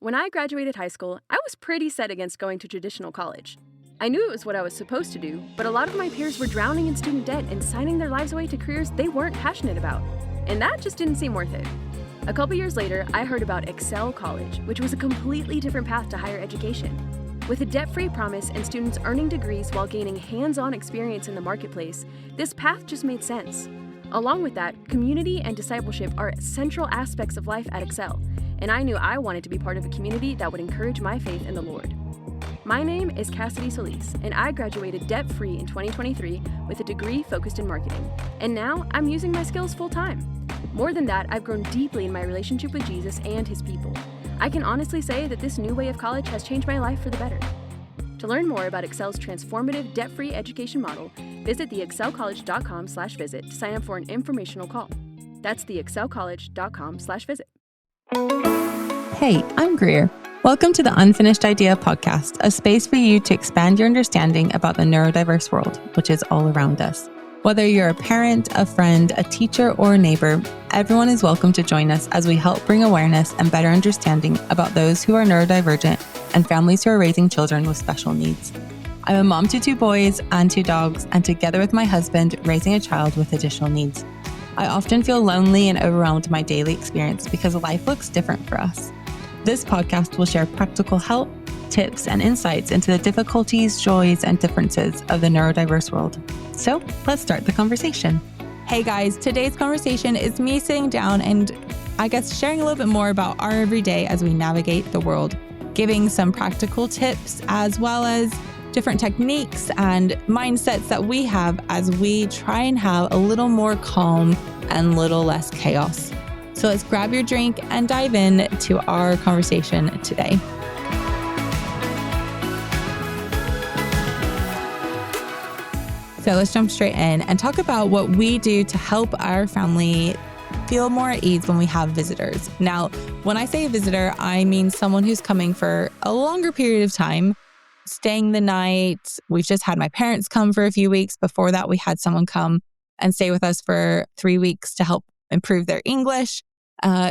When I graduated high school, I was pretty set against going to traditional college. I knew it was what I was supposed to do, but a lot of my peers were drowning in student debt and signing their lives away to careers they weren't passionate about. And that just didn't seem worth it. A couple years later, I heard about Excel College, which was a completely different path to higher education. With a debt-free promise and students earning degrees while gaining hands-on experience in the marketplace, this path just made sense. Along with that, community and discipleship are central aspects of life at Excel, and I knew I wanted to be part of a community that would encourage my faith in the Lord. My name is Cassidy Solis, and I graduated debt-free in 2023 with a degree focused in marketing, and now I'm using my skills full-time. More than that, I've grown deeply in my relationship with Jesus and His people. I can honestly say that this new way of college has changed my life for the better. To learn more about Excel's transformative debt-free education model, visit theexcelcollege.com/visit to sign up for an informational call. That's theexcelcollege.com/visit. Hey, I'm Greer. Welcome to the Unfinished Idea podcast, a space for you to expand your understanding about the neurodiverse world, which is all around us. Whether you're a parent, a friend, a teacher, or a neighbor, everyone is welcome to join us as we help bring awareness and better understanding about those who are neurodivergent and families who are raising children with special needs. I'm a mom to 2 boys and 2 dogs, and together with my husband, raising a child with additional needs. I often feel lonely and overwhelmed in my daily experience because life looks different for us. This podcast will share practical help, tips, and insights into the difficulties, joys, and differences of the neurodiverse world. So let's start the conversation. Hey guys, today's conversation is me sitting down and I guess sharing a little bit more about our everyday as we navigate the world, giving some practical tips as well as different techniques and mindsets that we have as we try and have a little more calm and little less chaos. So let's grab your drink and dive in to our conversation today. So let's jump straight in and talk about what we do to help our family feel more at ease when we have visitors. Now, when I say a visitor, I mean someone who's coming for a longer period of time, staying the night. We've just had my parents come for a few weeks. Before that, we had someone come and stay with us for 3 weeks to help improve their English.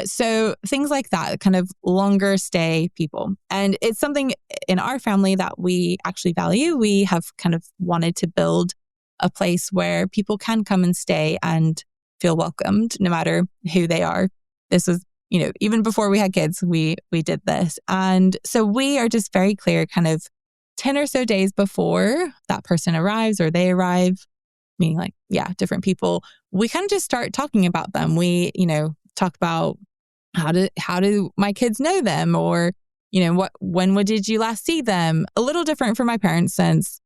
So things like that, kind of longer stay people. And it's something in our family that we actually value. We have kind of wanted to build a place where people can come and stay and feel welcomed no matter who they are. This was, even before we had kids, we did this. And so we are just very clear kind of 10 or so days before that person arrives or they arrive, meaning different people, we kind of just start talking about them. We, talk about how do my kids know them, or, when did you last see them? A little different for my parents since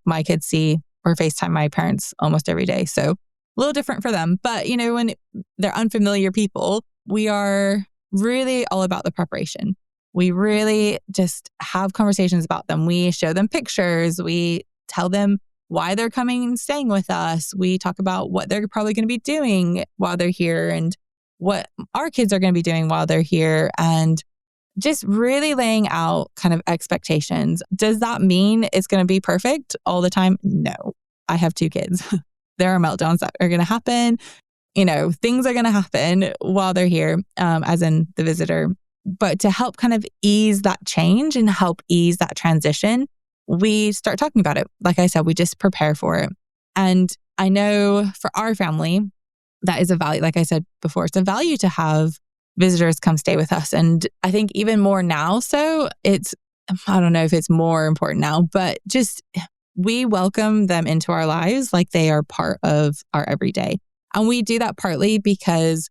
my kids see or FaceTime my parents almost every day. So a little different for them. But, when they're unfamiliar people, we are really all about the preparation. We really just have conversations about them. We show them pictures. We tell them why they're coming and staying with us. We talk about what they're probably going to be doing while they're here and what our kids are going to be doing while they're here, and just really laying out kind of expectations. Does that mean it's going to be perfect all the time? No. I have 2 kids. There are meltdowns that are going to happen. Things are going to happen while they're here, as in the visitor. But to help kind of ease that change and help ease that transition, we start talking about it. Like I said, we just prepare for it. And I know for our family, that is a value. Like I said before, it's a value to have visitors come stay with us. And I think even more now, so I don't know if it's more important now, but just we welcome them into our lives like they are part of our everyday. And we do that partly because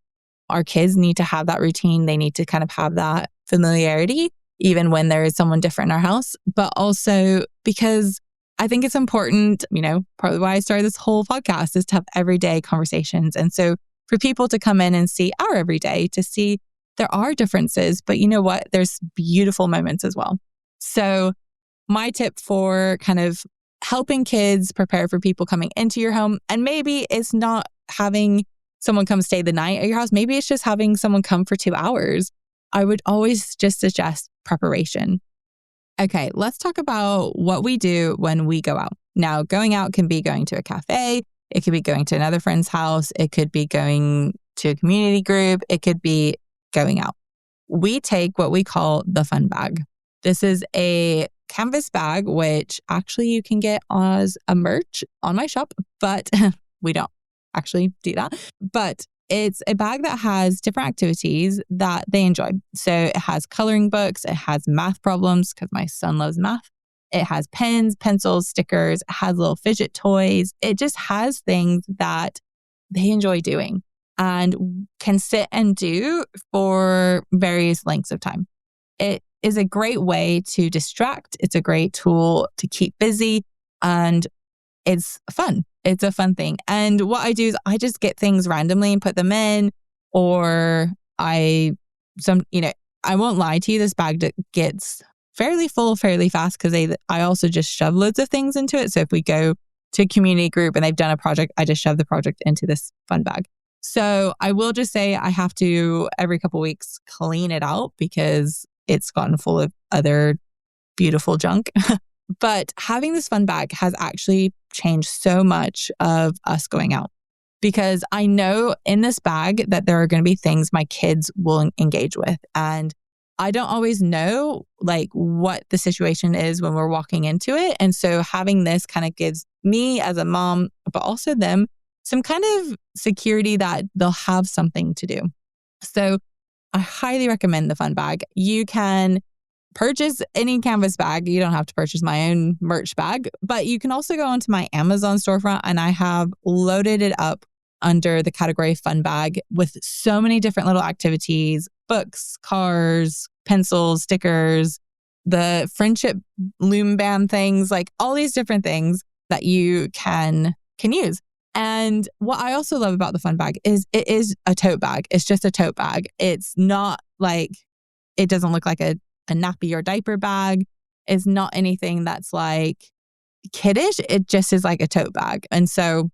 our kids need to have that routine. They need to kind of have that familiarity, even when there is someone different in our house, but also because I think it's important, partly why I started this whole podcast is to have everyday conversations. And so for people to come in and see our everyday, to see there are differences, but you know what? There's beautiful moments as well. So my tip for kind of helping kids prepare for people coming into your home, and maybe it's not having someone come stay the night at your house. Maybe it's just having someone come for 2 hours. I would always just suggest preparation. Okay, let's talk about what we do when we go out. Now, going out can be going to a cafe. It could be going to another friend's house. It could be going to a community group. It could be going out. we take what we call the fun bag. This is a canvas bag, which actually you can get as a merch on my shop, but we don't actually do that. But it's a bag that has different activities that they enjoy. So it has coloring books, it has math problems because my son loves math. It has pens, pencils, stickers, it has little fidget toys. It just has things that they enjoy doing and can sit and do for various lengths of time. It is a great way to distract. It's a great tool to keep busy, and it's fun. It's a fun thing. And what I do is I just get things randomly and put them in, or I won't lie to you, this bag gets fairly full fairly fast because I also just shove loads of things into it. So if we go to a community group and they've done a project, I just shove the project into this fun bag. So I will just say I have to every couple of weeks clean it out because it's gotten full of other beautiful junk. But having this fun bag has actually changed so much of us going out, because I know in this bag that there are going to be things my kids will engage with. And I don't always know like what the situation is when we're walking into it. And so having this kind of gives me as a mom, but also them, some kind of security that they'll have something to do. So I highly recommend the fun bag. You can purchase any canvas bag. You don't have to purchase my own merch bag, but you can also go onto my Amazon storefront, and I have loaded it up under the category fun bag with so many different little activities, books, cars, pencils, stickers, the friendship loom band things, like all these different things that you can use. And what I also love about the fun bag is it is a tote bag. It's just a tote bag. It's not like, it doesn't look like a nappy or diaper bag. It's not anything that's like kiddish. It just is like a tote bag. And so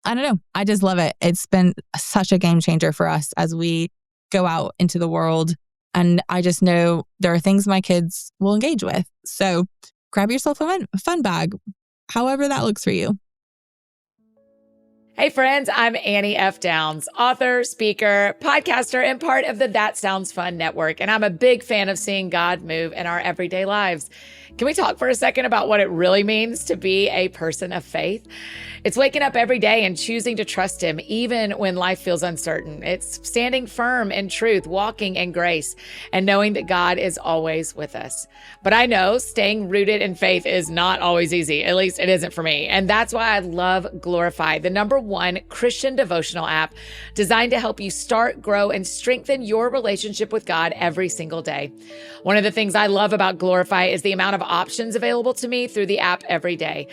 I don't know. I just love it. It's been such a game changer for us as we go out into the world. And I just know there are things my kids will engage with. So grab yourself a fun bag, however that looks for you. Hey friends, I'm Annie F. Downs, author, speaker, podcaster, and part of the That Sounds Fun network. And I'm a big fan of seeing God move in our everyday lives. Can we talk for a second about what it really means to be a person of faith? It's waking up every day and choosing to trust Him, even when life feels uncertain. It's standing firm in truth, walking in grace, and knowing that God is always with us. But I know staying rooted in faith is not always easy. At least it isn't for me. And that's why I love Glorify, the #1 Christian devotional app designed to help you start, grow, and strengthen your relationship with God every single day. One of the things I love about Glorify is the amount of options available to me through the app every day.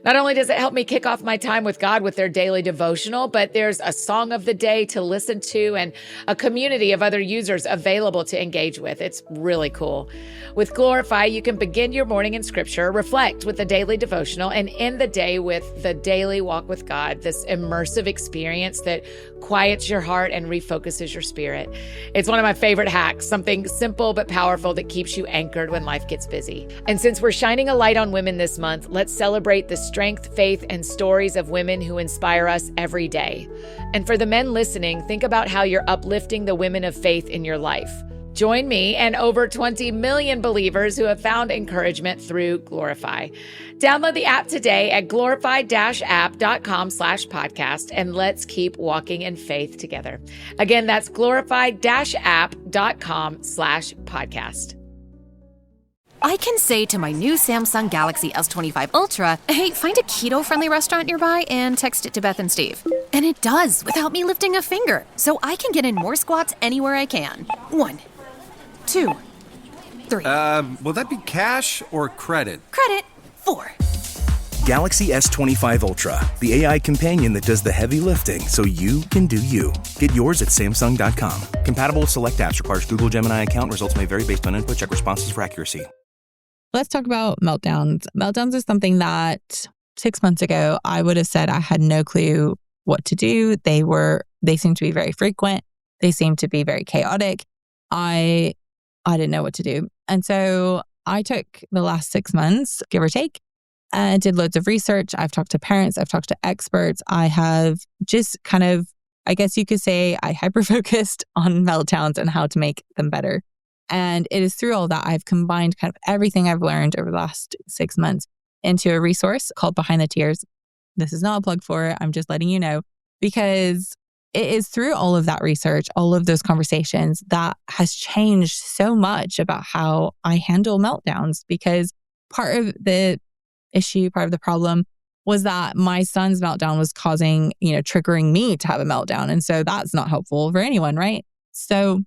Not only does it help me kick off my time with God with their daily devotional, but there's a song of the day to listen to and a community of other users available to engage with. It's really cool. With Glorify, you can begin your morning in scripture, reflect with the daily devotional, and end the day with the daily walk with God, this immersive experience that quiets your heart and refocuses your spirit. It's one of my favorite hacks, something simple but powerful that keeps you anchored when life gets busy. And since we're shining a light on women this month, let's celebrate the strength, faith, and stories of women who inspire us every day. And for the men listening, think about how you're uplifting the women of faith in your life. Join me and over 20 million believers who have found encouragement through Glorify. Download the app today at glorify-app.com/podcast, and let's keep walking in faith together. Again, that's glorify-app.com/podcast. I can say to my new Samsung Galaxy S25 Ultra, hey, find a keto-friendly restaurant nearby and text it to Beth and Steve. And it does without me lifting a finger, so I can get in more squats anywhere I can. 1, 2, 3. Will that be cash or credit? Credit. 4. Galaxy S25 Ultra, the AI companion that does the heavy lifting so you can do you. Get yours at Samsung.com. Compatible with select apps. Requires Google Gemini account. Results may vary based on input. Check responses for accuracy. Let's talk about meltdowns. Meltdowns is something that 6 months ago, I would have said I had no clue what to do. They seemed to be very frequent. They seemed to be very chaotic. I didn't know what to do. And so I took the last 6 months, give or take, and did loads of research. I've talked to parents. I've talked to experts. I have just kind of, I guess you could say, I hyper-focused on meltdowns and how to make them better. And it is through all that I've combined kind of everything I've learned over the last 6 months into a resource called Behind the Tears. This is not a plug for it. I'm just letting you know, because it is through all of that research, all of those conversations that has changed so much about how I handle meltdowns. Because part of the issue, part of the problem was that my son's meltdown was causing, triggering me to have a meltdown. And so that's not helpful for anyone, right? So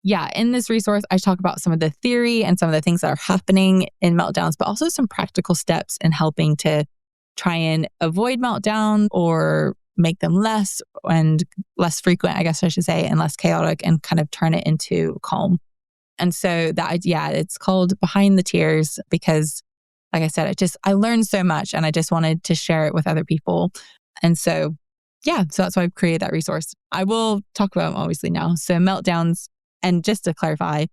yeah, in this resource, I talk about some of the theory and some of the things that are happening in meltdowns, but also some practical steps in helping to try and avoid meltdown or make them less frequent, I guess I should say, and less chaotic, and kind of turn it into calm. And so it's called Behind the Tears because, like I said, I learned so much and I just wanted to share it with other people. And so that's why I've created that resource. I will talk about them obviously now. So meltdowns, and just to clarify,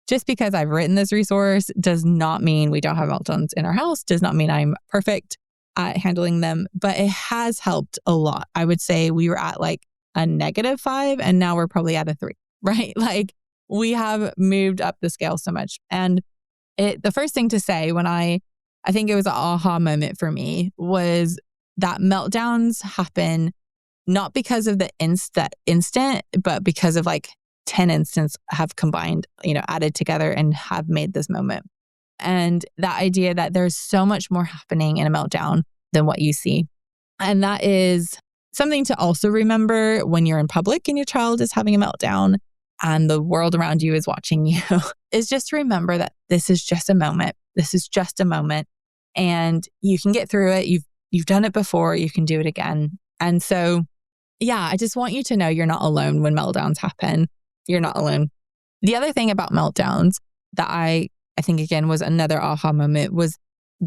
just because I've written this resource does not mean we don't have meltdowns in our house, does not mean I'm perfect at handling them, but it has helped a lot. I would say we were at like a -5 and now we're probably at a 3, right? Like we have moved up the scale so much. And the first thing to say when I think it was an aha moment for me was that meltdowns happen not because of the instant, but because of like 10 instances have combined, added together and have made this moment. And that idea that there's so much more happening in a meltdown than what you see. And that is something to also remember when you're in public and your child is having a meltdown and the world around you is watching you, is just to remember that this is just a moment. This is just a moment and you can get through it. You've done it before, you can do it again. And so, I just want you to know you're not alone when meltdowns happen. You're not alone. The other thing about meltdowns that I think, again, was another aha moment was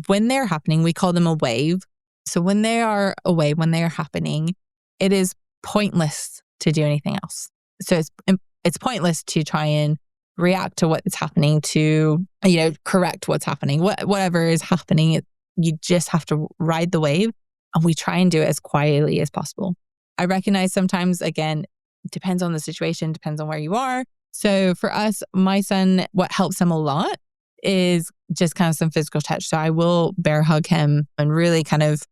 when they're happening, we call them a wave. So when they are a wave, when they are happening, it is pointless to do anything else. So it's pointless to try and react to what is happening, to, correct what's happening, whatever is happening. You just have to ride the wave, and we try and do it as quietly as possible. I recognize sometimes, again, depends on the situation, depends on where you are. So for us, my son, what helps him a lot is just kind of some physical touch. So I will bear hug him and really kind of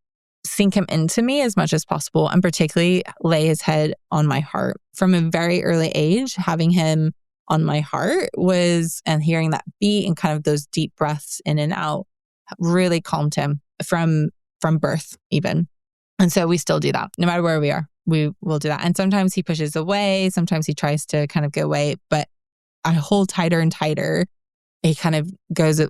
sink him into me as much as possible, and particularly lay his head on my heart. From a very early age, having him on my heart and hearing that beat and kind of those deep breaths in and out really calmed him from birth even. And so we still do that. No matter where we are, we will do that. And sometimes he pushes away. Sometimes he tries to kind of go away, but I hold tighter and tighter. He kind of goes, I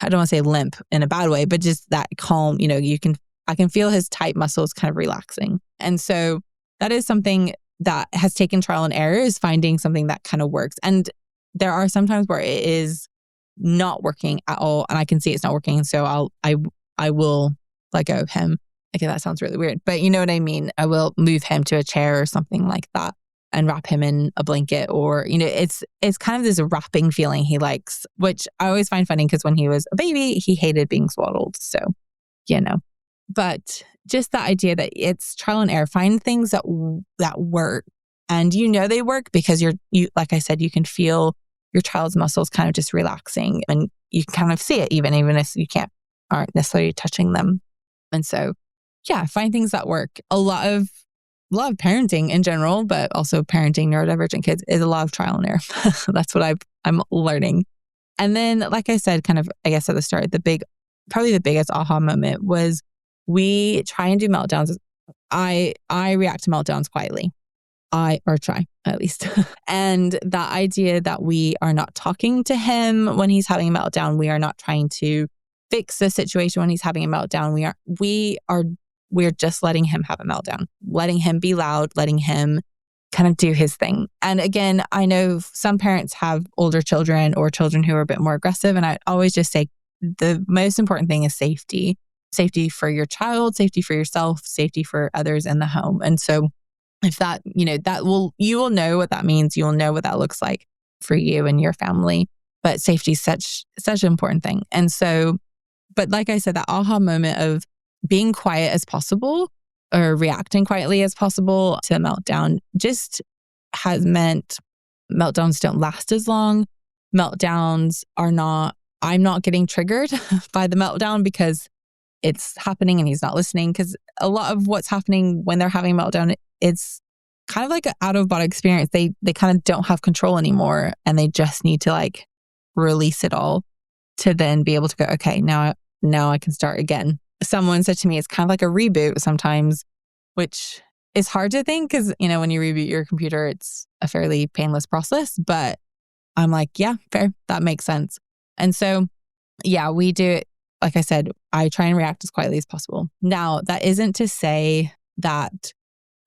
don't want to say limp in a bad way, but just that calm, I can feel his tight muscles kind of relaxing. And so that is something that has taken trial and error, is finding something that kind of works. And there are some times where it is not working at all, and I can see it's not working. So I will let go of him. Okay, that sounds really weird, but you know what I mean? I will move him to a chair or something like that and wrap him in a blanket, or, it's kind of this wrapping feeling he likes, which I always find funny because when he was a baby, he hated being swaddled. So, but just the idea that it's trial and error, find things that work, and they work because you, like I said, you can feel your child's muscles kind of just relaxing, and you can kind of see it even if you aren't necessarily touching them. And so, find things that work. A lot of parenting in general, but also parenting neurodivergent kids is a lot of trial and error. That's what I'm learning. And then, like I said, kind of, I guess at the start, probably the biggest aha moment was we try and do meltdowns. I react to meltdowns quietly. Or try at least. And the idea that we are not talking to him when he's having a meltdown, we are not trying to fix the situation when he's having a meltdown. We're just letting him have a meltdown, letting him be loud, letting him kind of do his thing. And again, I know some parents have older children or children who are a bit more aggressive. And I always just say the most important thing is safety. Safety for your child, safety for yourself, safety for others in the home. And so if that, you will know what that means. You will know what that looks like for you and your family. But safety is such an important thing. And so, but like I said, that aha moment of being quiet as possible or reacting quietly as possible to a meltdown just has meant meltdowns don't last as long. meltdowns I'm not getting triggered by the meltdown because it's happening and he's not listening. Because a lot of what's happening when they're having a meltdown, it's kind of like an out of body experience. They kind of don't have control anymore and they just need to like release it all to then be able to go, okay, now I can start again. Someone said to me, it's kind of like a reboot sometimes, which is hard to think because, when you reboot your computer, it's a fairly painless process. But I'm like, yeah, fair. That makes sense. And so, yeah, we do it. Like I said, I try and react as quietly as possible. Now, that isn't to say that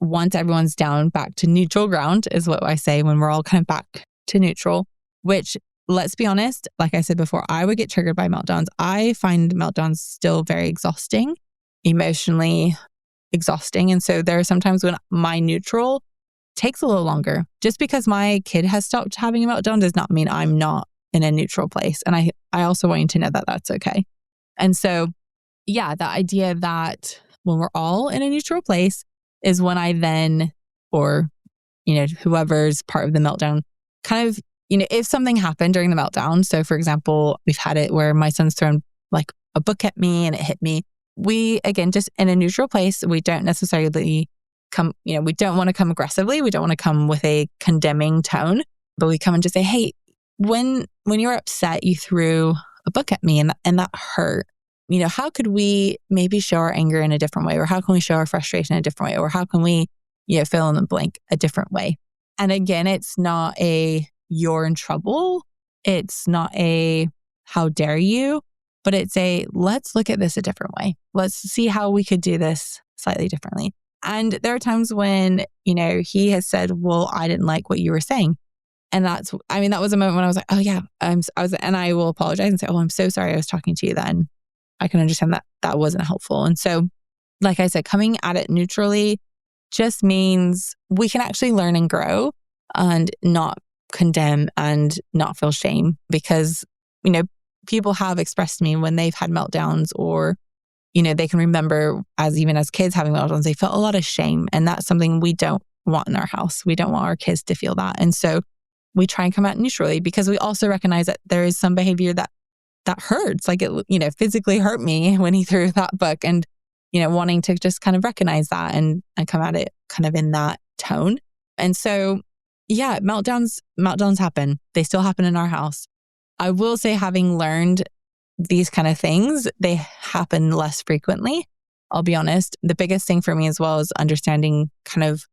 once everyone's down back to neutral ground is what I say when we're all kind of back to neutral, which let's be honest, like I said before, I would get triggered by meltdowns. I find meltdowns still very exhausting, emotionally exhausting. And so there are sometimes when my neutral takes a little longer. Just because my kid has stopped having a meltdown does not mean I'm not in a neutral place. And I also want you to know that that's okay. And so, yeah, the idea that when we're all in a neutral place is when I then, or, whoever's part of the meltdown, kind of, if something happened during the meltdown. So for example, we've had it where my son's thrown like a book at me and it hit me. We, again, just in a neutral place, we don't necessarily come, we don't want to come aggressively. We don't want to come with a condemning tone, but we come and just say, hey, when you're upset, you threw a book at me and that hurt. How could we maybe show our anger in a different way? Or how can we show our frustration in a different way? Or how can we, fill in the blank a different way? And again, it's not a you're in trouble. It's not a how dare you, but it's a let's look at this a different way. Let's see how we could do this slightly differently. And there are times when, he has said, well, I didn't like what you were saying. And that was a moment when I was like, oh yeah, and I will apologize and say, oh, I'm so sorry I was talking to you then. I can understand that wasn't helpful. And so, like I said, coming at it neutrally just means we can actually learn and grow and not condemn and not feel shame because, people have expressed to me when they've had meltdowns or, they can remember even as kids having meltdowns, they felt a lot of shame. And that's something we don't want in our house. We don't want our kids to feel that. And so we try and come at neutrally because we also recognize that there is some behavior that hurts. Like it, physically hurt me when he threw that book and, wanting to just kind of recognize that and come at it kind of in that tone. And so, yeah, meltdowns happen. They still happen in our house. I will say having learned these kind of things, they happen less frequently. I'll be honest. The biggest thing for me as well is understanding kind of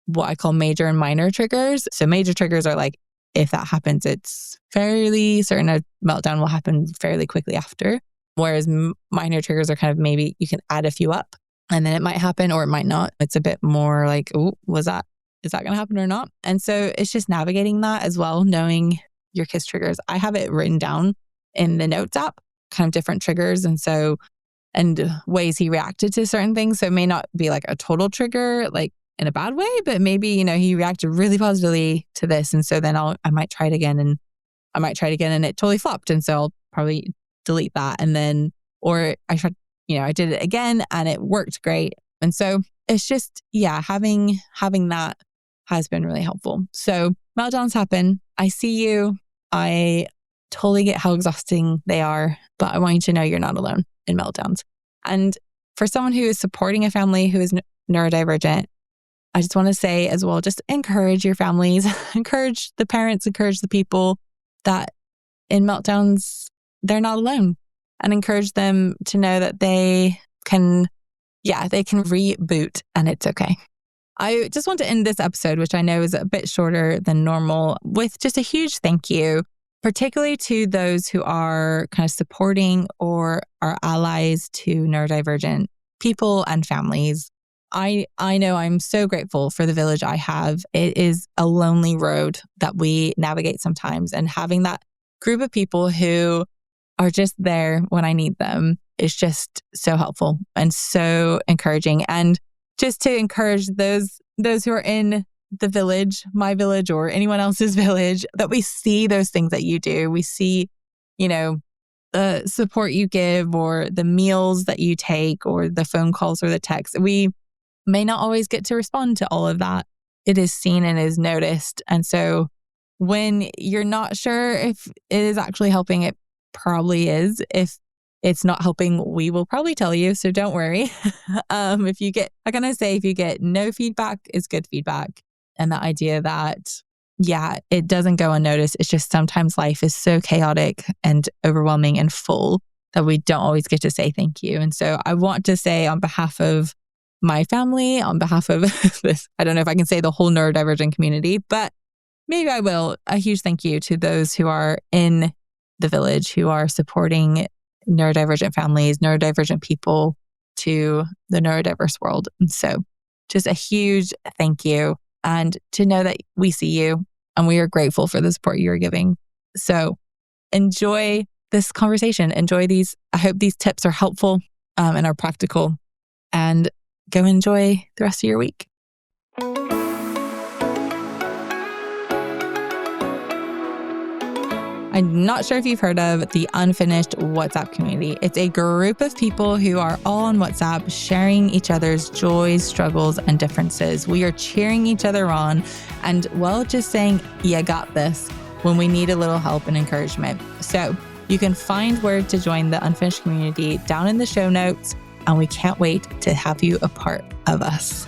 what I call major and minor triggers. So major triggers are like, if that happens, it's fairly certain a meltdown will happen fairly quickly after. Whereas minor triggers are kind of maybe you can add a few up and then it might happen or it might not. It's a bit more like, oh, is that going to happen or not? And so it's just navigating that as well, knowing your kid's triggers. I have it written down in the notes app, kind of different triggers. And ways he reacted to certain things. So it may not be like a total trigger, like in a bad way, but maybe, he reacted really positively to this. And so then I might try it again and it totally flopped. And so I'll probably delete that. And then, or I tried, I did it again and it worked great. And so it's just, yeah, having that has been really helpful. So meltdowns happen. I see you. I totally get how exhausting they are, but I want you to know you're not alone in meltdowns. And for someone who is supporting a family who is neurodivergent, I just want to say as well, just encourage your families, encourage the parents, encourage the people that in meltdowns, they're not alone, and encourage them to know that they can reboot and it's okay. I just want to end this episode, which I know is a bit shorter than normal, with just a huge thank you, particularly to those who are kind of supporting or are allies to neurodivergent people and families. I know I'm so grateful for the village I have. It is a lonely road that we navigate sometimes, and having that group of people who are just there when I need them is just so helpful and so encouraging. And just to encourage those who are in the village, my village or anyone else's village, that we see those things that you do. We see, the support you give or the meals that you take or the phone calls or the texts. We may not always get to respond to all of that. It is seen and is noticed. And so when you're not sure if it is actually helping, it probably is. If it's not helping, we will probably tell you. So don't worry. If you get no feedback is good feedback. And the idea that, it doesn't go unnoticed. It's just sometimes life is so chaotic and overwhelming and full that we don't always get to say thank you. And so I want to say on behalf of my family, on behalf of this, I don't know if I can say the whole neurodivergent community, but maybe I will, a huge thank you to those who are in the village, who are supporting neurodivergent families, neurodivergent people, to the neurodiverse world. And so just a huge thank you. And to know that we see you and we are grateful for the support you are giving. So enjoy this conversation. Enjoy these. I hope these tips are helpful and are practical. And go enjoy the rest of your week. I'm not sure if you've heard of the Unfinished WhatsApp community. It's a group of people who are all on WhatsApp, sharing each other's joys, struggles, and differences. We are cheering each other on and, just saying, you got this, when we need a little help and encouragement. So you can find where to join the Unfinished community down in the show notes, and we can't wait to have you a part of us.